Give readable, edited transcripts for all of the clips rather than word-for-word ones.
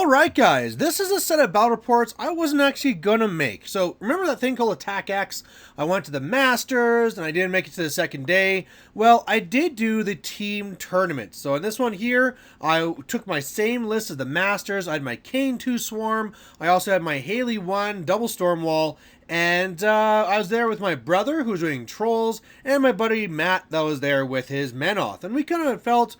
Alright guys, this is a set of battle reports I wasn't actually gonna make. So remember that thing called Attack X? I went to the Masters and I didn't make it to the second day. Well, I did do the team tournament. So in this one here, I took my same list as the Masters. I had my Kane 2 Swarm. I also had my Haley 1 Double Stormwall. And I was there with my brother who was doing Trolls and my buddy Matt that was there with his Menoth. And we kind of felt,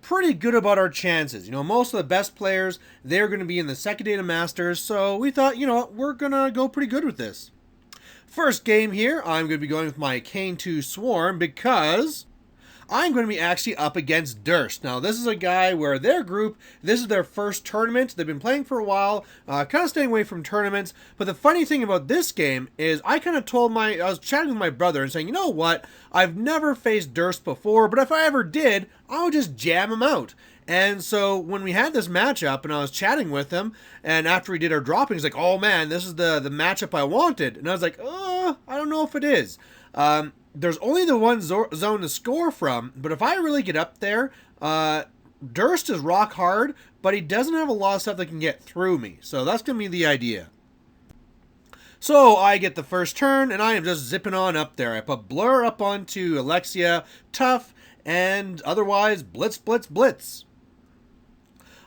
pretty good about our chances. Most of the best players, they're going to be in the second day of Masters, so we thought, we're going to go pretty good with this. First game here, I'm going to be going with my Kane 2 Swarm because I'm going to be actually up against Durst. Now, this is a guy where their group, this is their first tournament. They've been playing for a while, kind of staying away from tournaments. But the funny thing about this game is I kind of I was chatting with my brother and saying, you know what? I've never faced Durst before, but if I ever did, I would just jam him out. And so when we had this matchup and I was chatting with him, and after we did our dropping, he's like, oh man, this is the matchup I wanted. And I was like, I don't know if it is. There's only the one zone to score from, but if I really get up there, Durst is rock hard, but he doesn't have a lot of stuff that can get through me. So that's going to be the idea. So I get the first turn, and I am just zipping on up there. I put Blur up onto Alexia, Tough, and otherwise Blitz, Blitz, Blitz.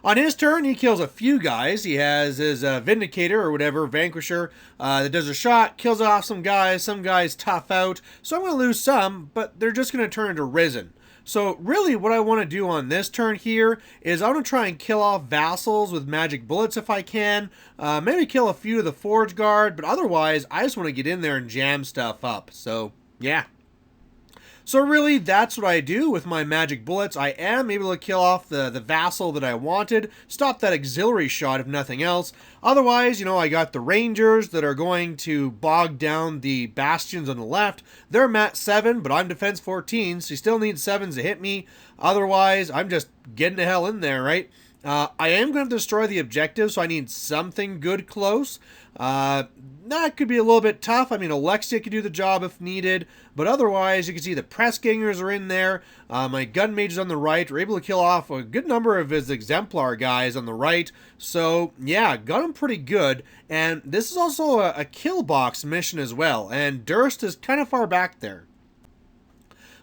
On his turn, he kills a few guys. He has his Vindicator or whatever, Vanquisher, that does a shot, kills off some guys tough out. So I'm going to lose some, but they're just going to turn into Risen. So really what I want to do on this turn here is I want to try and kill off Vassals with magic bullets if I can. Maybe kill a few of the Forge Guard, but otherwise I just want to get in there and jam stuff up. So yeah. So really, that's what I do with my magic bullets. I am able to kill off the vassal that I wanted, stop that auxiliary shot if nothing else. Otherwise, I got the rangers that are going to bog down the bastions on the left. They're mat 7, but I'm defense 14, so you still need 7s to hit me. Otherwise, I'm just getting the hell in there, right? I am going to destroy the objective, so I need something good close. That could be a little bit tough. I mean, Alexia could do the job if needed, but otherwise, you can see the press gangers are in there. My gun mages on the right are able to kill off a good number of his exemplar guys on the right. So, yeah, got him pretty good. And this is also a kill box mission as well, and Durst is kind of far back there.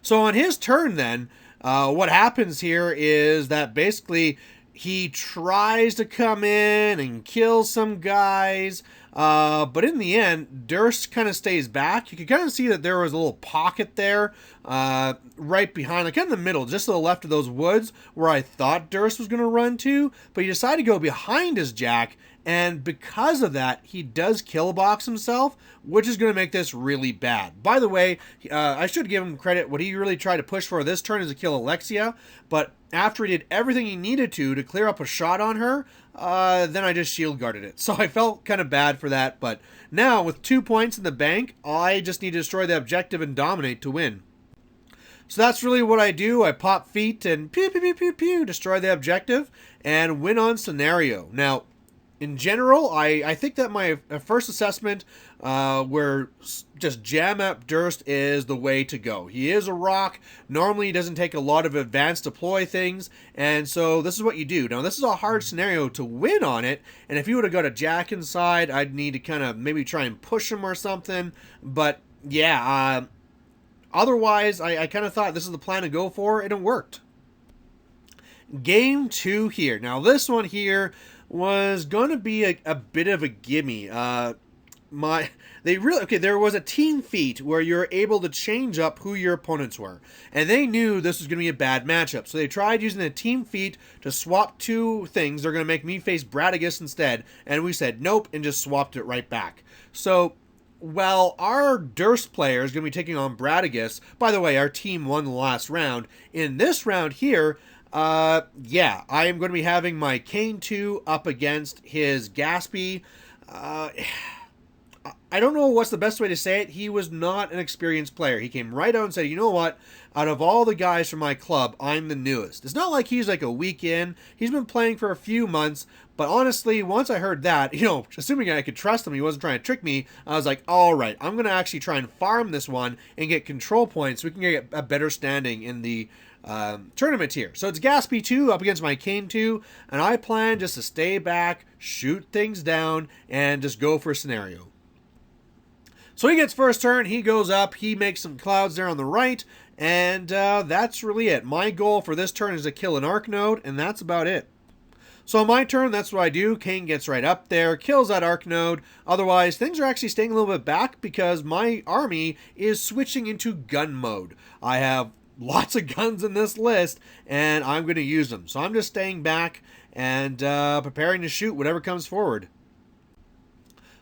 So on his turn then, what happens here is that basically he tries to come in and kill some guys, but in the end, Durst kind of stays back. You can kind of see that there was a little pocket there, right behind, like in the middle, just to the left of those woods, where I thought Durst was going to run to, but he decided to go behind his Jack, and because of that, he does kill box himself, which is going to make this really bad. By the way, I should give him credit. What he really tried to push for this turn is to kill Alexia, but after he did everything he needed to clear up a shot on her, then I just shield guarded it. So I felt kind of bad for that, but now with 2 points in the bank, I just need to destroy the objective and dominate to win. So that's really what I do. I pop feet and pew, pew, pew, pew, pew, destroy the objective and win on scenario. Now, in general, I think that my first assessment where just jam up Durst is the way to go. He is a rock. Normally, he doesn't take a lot of advanced deploy things, and so this is what you do. Now, this is a hard scenario to win on it, and if you would have got a Jack inside, I'd need to kind of maybe try and push him or something, but yeah, otherwise, I kind of thought this is the plan to go for, and it worked. Game 2 here. Now, this one here was going to be a bit of a gimme. There was a team feat where you're able to change up who your opponents were, and they knew this was going to be a bad matchup, so they tried using a team feat to swap two things. They're going to make me face Bradigus instead, and we said nope and just swapped it right back. So while our Durst player is going to be taking on Bradigus, by the way, our team won the last round. In this round here, yeah, I am going to be having my Kane 2 up against his Gaspy. I don't know what's the best way to say it. He was not an experienced player. He came right out and said, you know what? Out of all the guys from my club, I'm the newest. It's not like he's like a week in. He's been playing for a few months. But honestly, once I heard that, assuming I could trust him, he wasn't trying to trick me, I was like, all right, I'm going to actually try and farm this one and get control points so we can get a better standing in the tournament here. So it's Gaspy 2 up against my Kain 2, and I plan just to stay back, shoot things down, and just go for a scenario. So he gets first turn, he goes up, he makes some clouds there on the right, and that's really it. My goal for this turn is to kill an Arc Node, and that's about it. So on my turn, that's what I do. Kain gets right up there, kills that Arc Node. Otherwise, things are actually staying a little bit back because my army is switching into gun mode. I have lots of guns in this list, and I'm going to use them. So I'm just staying back and preparing to shoot whatever comes forward.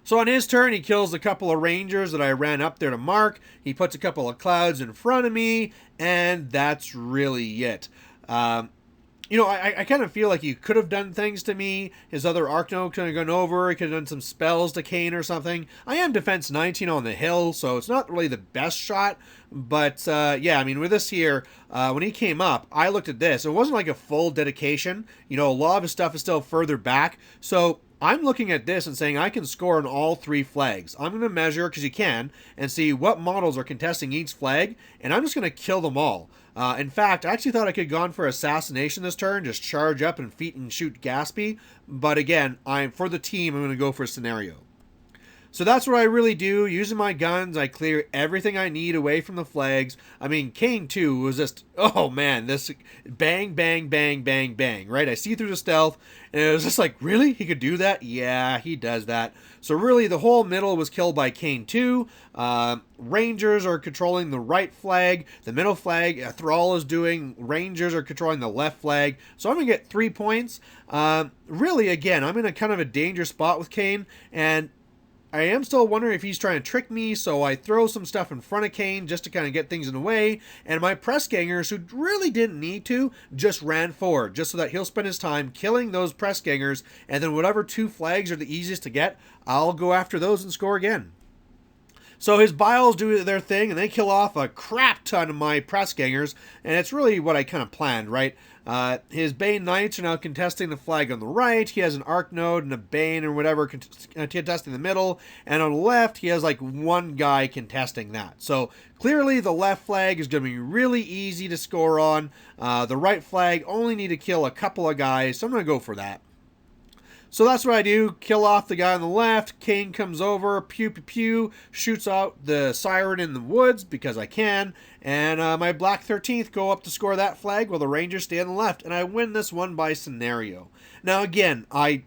So on his turn, he kills a couple of Rangers that I ran up there to mark. He puts a couple of clouds in front of me, and that's really it. You know, I kind of feel like he could have done things to me. His other Arc Node could have gone over. He could have done some spells to Kain or something. I am defense 19 on the hill, so it's not really the best shot. But, yeah, I mean, with this here, when he came up, I looked at this. It wasn't like a full dedication. You know, a lot of his stuff is still further back. So I'm looking at this and saying I can score on all 3 flags. I'm going to measure, because you can, and see what models are contesting each flag, and I'm just going to kill them all. In fact, I actually thought I could have gone for assassination this turn, just charge up and feet and shoot Gaspy. But again, for the team, I'm going to go for a scenario. So that's what I really do. Using my guns, I clear everything I need away from the flags. I mean, Kain 2 was just, oh man, this bang, bang, bang, bang, bang, right? I see through the stealth, and it was just like, really? He could do that? Yeah, he does that. So really, the whole middle was killed by Kain 2. Rangers are controlling the right flag. The middle flag, Thrall is doing. Rangers are controlling the left flag. So I'm going to get 3 points. Really, again, I'm in a kind of a dangerous spot with Kain, and I am still wondering if he's trying to trick me, so I throw some stuff in front of Kain just to kind of get things in the way, and my press gangers, who really didn't need to, just ran forward, just so that he'll spend his time killing those press gangers, and then whatever 2 flags are the easiest to get, I'll go after those and score again. So his Biles do their thing, and they kill off a crap ton of my press gangers, and it's really what I kind of planned, right? His Bane Knights are now contesting the flag on the right. He has an Arc Node and a Bane or whatever contesting the middle. And on the left, he has like 1 guy contesting that. So clearly the left flag is going to be really easy to score on. The right flag only need to kill a couple of guys, so I'm going to go for that. So that's what I do. Kill off the guy on the left. Kain comes over, pew pew pew, shoots out the siren in the woods because I can. And my Black 13th go up to score that flag while the Rangers stay on the left. And I win this one by scenario. Now again, I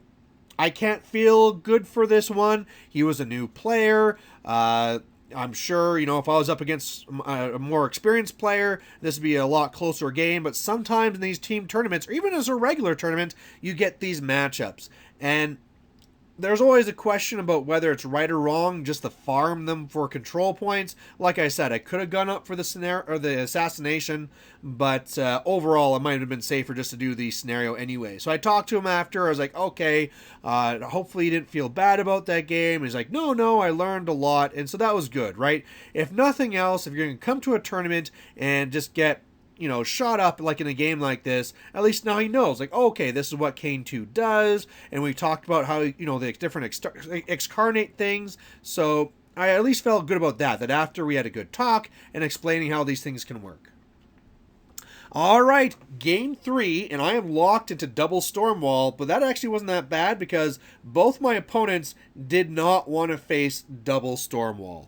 can't feel good for this one. He was a new player. I'm sure, you know, if I was up against a more experienced player, this would be a lot closer game. But sometimes in these team tournaments, or even as a regular tournament, you get these matchups. And there's always a question about whether it's right or wrong just to farm them for control points. Like I said, I could have gone up for the scenario or the assassination, but overall, it might have been safer just to do the scenario anyway. So I talked to him after. I was like, okay, hopefully he didn't feel bad about that game. He's like, no, I learned a lot, and so that was good, right? If nothing else, if you're going to come to a tournament and just get, you know, shot up like in a game like this, at least now he knows, like, okay, this is what Kain 2 does, and we talked about how, you know, the different excarnate things, so I at least felt good about that after we had a good talk and explaining how these things can work. All right, game 3, and I am locked into double Stormwall, but that actually wasn't that bad because both my opponents did not want to face double Stormwall.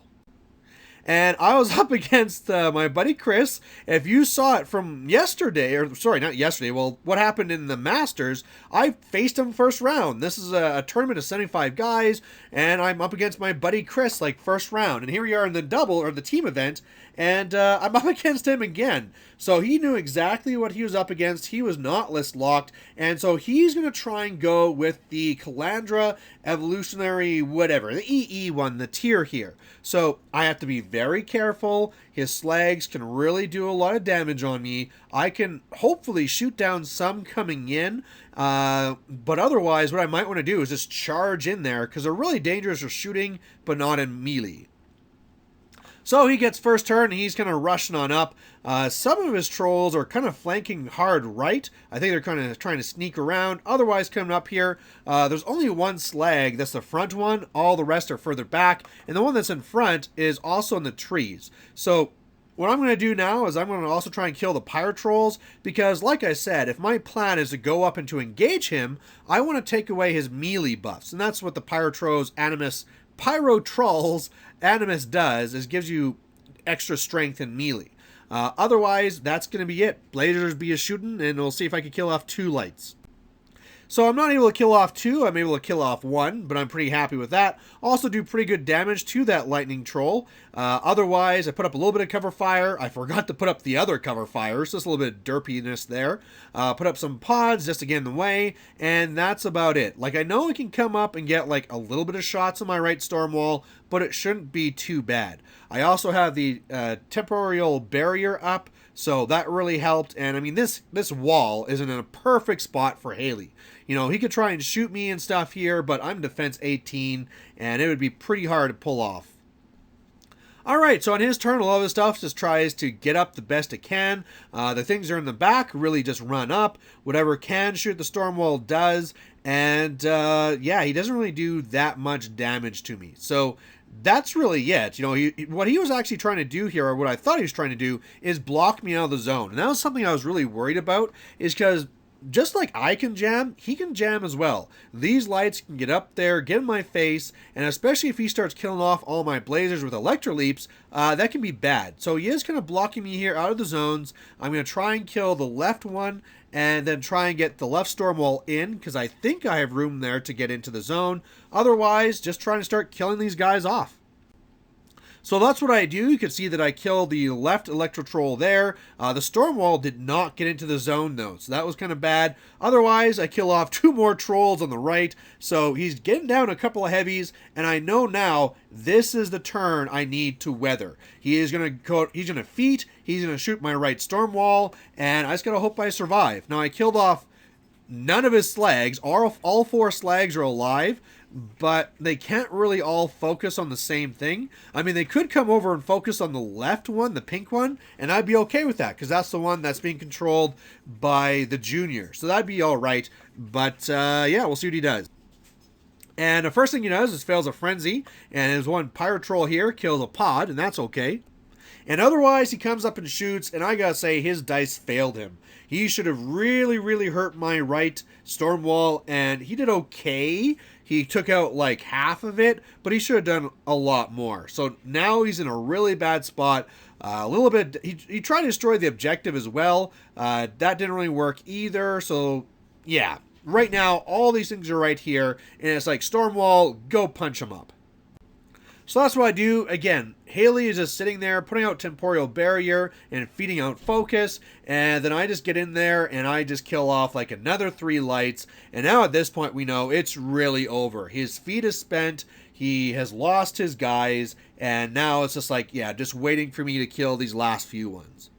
And I was up against my buddy Chris. If you saw it from yesterday, or sorry, not yesterday, well, what happened in the Masters, I faced him first round. This is a tournament of 75 guys, and I'm up against my buddy Chris, like, first round. And here we are in the double, or the team event, and I'm up against him again. So he knew exactly what he was up against. He was not list locked, and so he's going to try and go with the Calandra Evolutionary whatever, the EE one, the tier here. So I have to be very careful. His slags can really do a lot of damage on me. I can hopefully shoot down some coming in, but otherwise what I might want to do is just charge in there because they're really dangerous for shooting, but not in melee. So he gets first turn, and he's kind of rushing on up. Some of his trolls are kind of flanking hard right. I think they're kind of trying to sneak around. Otherwise, coming up here, there's only 1 slag. That's the front one. All the rest are further back. And the one that's in front is also in the trees. So what I'm going to do now is I'm going to also try and kill the Pyro Trolls, because like I said, if my plan is to go up and to engage him, I want to take away his melee buffs. And that's what the Pyro Trolls Animus does, is gives you extra strength in melee. Otherwise, that's going to be it. Blazers be a shooting, and we'll see if I can kill off 2 lights. So I'm not able to kill off 2, I'm able to kill off 1, but I'm pretty happy with that. Also do pretty good damage to that lightning troll. Otherwise, I put up a little bit of cover fire. I forgot to put up the other cover fire, so just a little bit of derpiness there. Put up some pods just to get in the way, and that's about it. Like, I know I can come up and get like a little bit of shots on my right storm wall, but it shouldn't be too bad. I also have the temporal barrier up, so that really helped. And I mean, this wall is in a perfect spot for Haley. You know, he could try and shoot me and stuff here, but I'm defense 18, and it would be pretty hard to pull off. Alright, so on his turn, a lot of his stuff just tries to get up the best it can. The things that are in the back really just run up. Whatever can shoot the storm wall does. And yeah, he doesn't really do that much damage to me. So that's really it. You know, what he was actually trying to do here, or what I thought he was trying to do, is block me out of the zone. And that was something I was really worried about, is because just like I can jam, he can jam as well. These lights can get up there, get in my face, and especially if he starts killing off all my blazers with Electro Leaps, that can be bad. So he is kind of blocking me here out of the zones. I'm going to try and kill the left one, and then try and get the left storm wall in, because I think I have room there to get into the zone. Otherwise, just trying to start killing these guys off. So that's what I do. You can see that I killed the left Electro Troll there. The Storm Wall did not get into the zone though, so that was kind of bad. Otherwise, I kill off 2 more Trolls on the right. So he's getting down a couple of heavies, and I know now this is the turn I need to weather. He's gonna feat, he's gonna shoot my right Storm Wall, and I just gotta hope I survive. Now I killed off none of his slags. All 4 slags are alive, but they can't really all focus on the same thing. I mean, they could come over and focus on the left one, the pink one, and I'd be okay with that, because that's the one that's being controlled by the junior. So that'd be all right, but yeah, we'll see what he does. And the first thing he does is fails a frenzy, and his one Pyro Troll here kills a pod, and that's okay. And otherwise, he comes up and shoots, and I gotta say, his dice failed him. He should have really, really hurt my right storm wall, and he did okay. He took out like half of it, but he should have done a lot more. So now he's in a really bad spot. A little bit, he tried to destroy the objective as well. That didn't really work either. So yeah, right now, all these things are right here, and it's like Stormwall, go punch him up. So that's what I do. Again, Haley is just sitting there, putting out Temporal Barrier and feeding out Focus, and then I just get in there and I just kill off like another 3 lights, and now at this point we know it's really over. His feed is spent, he has lost his guys, and now it's just like, yeah, just waiting for me to kill these last few ones.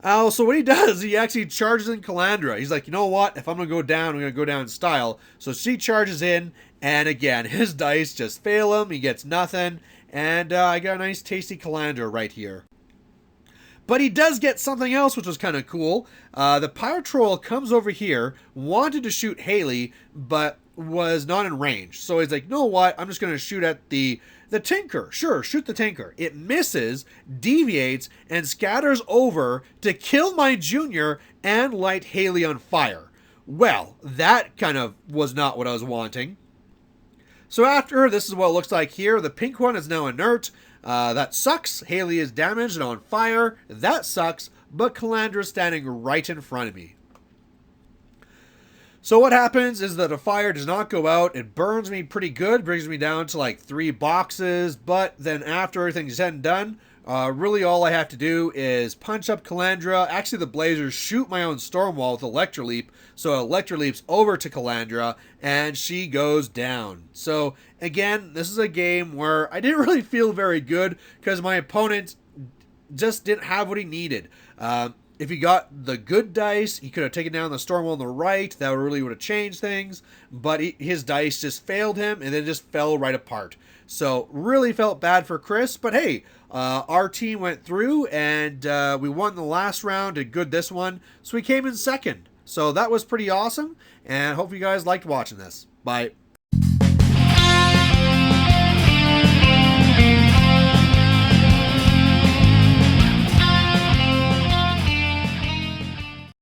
So what he does, he actually charges in Calandra. He's like, you know what? If I'm going to go down, I'm going to go down in style. So she charges in, and again, his dice just fail him. He gets nothing, and I got a nice tasty Calandra right here. But he does get something else, which was kind of cool. The Pyro Troll comes over here, wanted to shoot Haley, but was not in range. So he's like, you know what? I'm just going to shoot at the Tinker. Sure, shoot the Tinker. It misses, deviates, and scatters over to kill my junior and light Haley on fire. Well, that kind of was not what I was wanting. So after, this is what it looks like here. The pink one is now inert. That sucks. Haley is damaged and on fire. That sucks. But Calandra is standing right in front of me. So what happens is that a fire does not go out. It burns me pretty good, brings me down to like 3 boxes. But then after everything's said and done, really all I have to do is punch up Calandra. Actually, the Blazers shoot my own Stormwall with Electro Leap. So Electro Leaps over to Calandra, and she goes down. So again, this is a game where I didn't really feel very good because my opponent just didn't have what he needed. If he got the good dice, he could have taken down the Stormwall on the right. That really would have changed things. But his dice just failed him, and then just fell right apart. So really felt bad for Chris. But hey, our team went through, and we won the last round, did good this one. So we came in second. So that was pretty awesome, and hope you guys liked watching this. Bye.